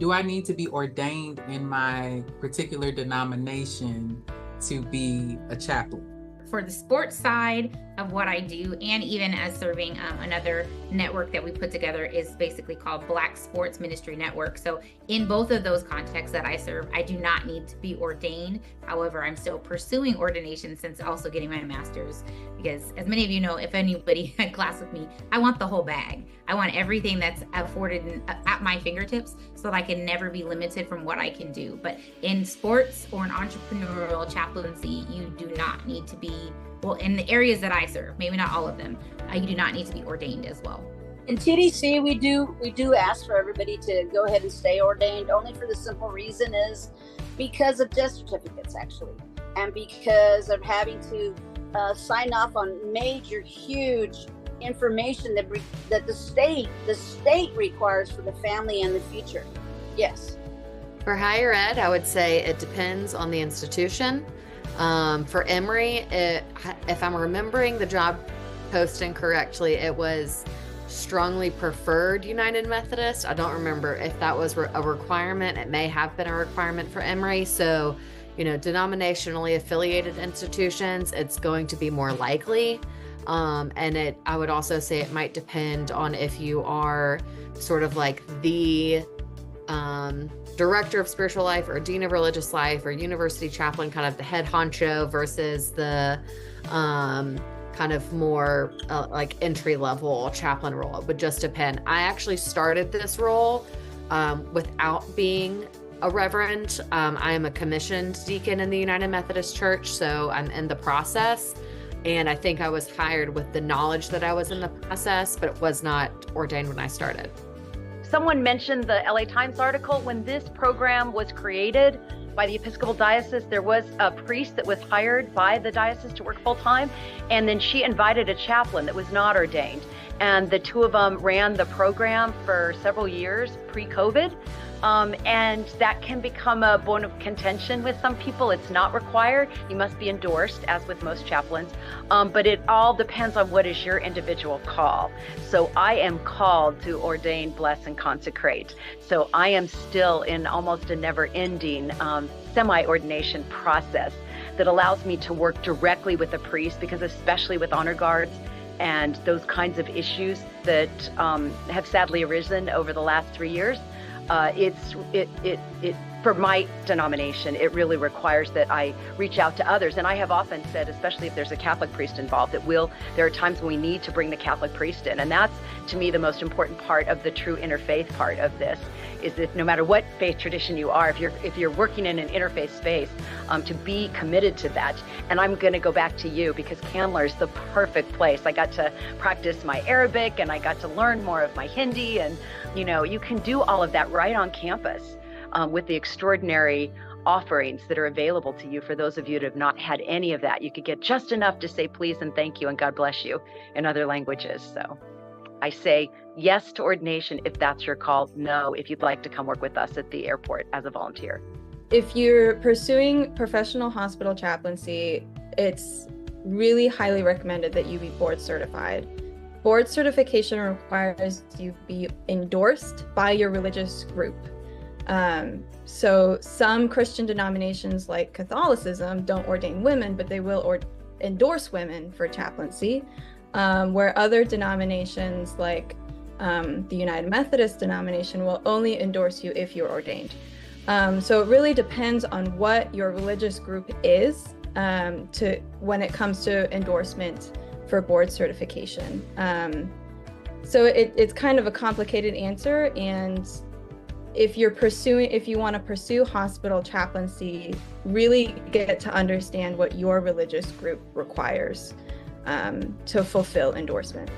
do I need to be ordained in my particular denomination to be a chaplain? For the sports side of what I do, and even as serving another network that we put together is basically called Black Sports Ministry Network. So in both of those contexts that I serve, I do not need to be ordained. However, I'm still pursuing ordination since also getting my master's, because as many of you know, if anybody had class with me, I want the whole bag. I want everything that's afforded at my fingertips so that I can never be limited from what I can do. But in sports or in entrepreneurial chaplaincy, you do not need to be, well, in the areas that I serve, maybe not all of them, you do not need to be ordained as well. In TDC, we do ask for everybody to go ahead and stay ordained, only for the simple reason is because of death certificates, actually, and because of having to sign off on major, huge information that the state requires for the family and the future. Yes. For higher ed, I would say it depends on the institution. For Emory, if I'm remembering the job posting correctly, it was strongly preferred United Methodist. I don't remember if that was a requirement. It may have been a requirement for Emory. So, denominationally affiliated institutions, it's going to be more likely. And I would also say it might depend on if you are sort of like the director of spiritual life or dean of religious life or university chaplain, kind of the head honcho versus the kind of more like entry level chaplain role. It would just depend. I actually started this role without being a reverend. I am a commissioned deacon in the United Methodist Church, so I'm in the process. And I think I was hired with the knowledge that I was in the process, but it was not ordained when I started. Someone mentioned the LA Times article. When this program was created by the Episcopal Diocese, there was a priest that was hired by the diocese to work full-time, and then she invited a chaplain that was not ordained. And the two of them ran the program for several years pre-COVID. And that can become a bone of contention with some people. It's not required. You must be endorsed, as with most chaplains. But it all depends on what is your individual call. So I am called to ordain, bless, and consecrate. So I am still in almost a never-ending semi-ordination process that allows me to work directly with a priest, because especially with honor guards and those kinds of issues that have sadly arisen over the last 3 years, for my denomination, it really requires that I reach out to others. And I have often said, especially if there's a Catholic priest involved, there are times when we need to bring the Catholic priest in. And that's, to me, the most important part of the true interfaith part of this, is that no matter what faith tradition you are, if you're working in an interfaith space, to be committed to that. And I'm going to go back to you, because Candler is the perfect place. I got to practice my Arabic, and I got to learn more of my Hindi, and you can do all of that right on campus with the extraordinary offerings that are available to you. For those of you that have not had any of that, you could get just enough to say please and thank you and God bless you in other languages. So I say yes to ordination if that's your call, no if you'd like to come work with us at the airport as a volunteer. If you're pursuing professional hospital chaplaincy, it's really highly recommended that you be board certified. Board certification requires you be endorsed by your religious group. So some Christian denominations like Catholicism don't ordain women, but they will endorse women for chaplaincy, where other denominations like the United Methodist denomination will only endorse you if you're ordained. So it really depends on what your religious group is when it comes to endorsement for board certification. So it's kind of a complicated answer, and if you want to pursue hospital chaplaincy, really get to understand what your religious group requires to fulfill endorsement.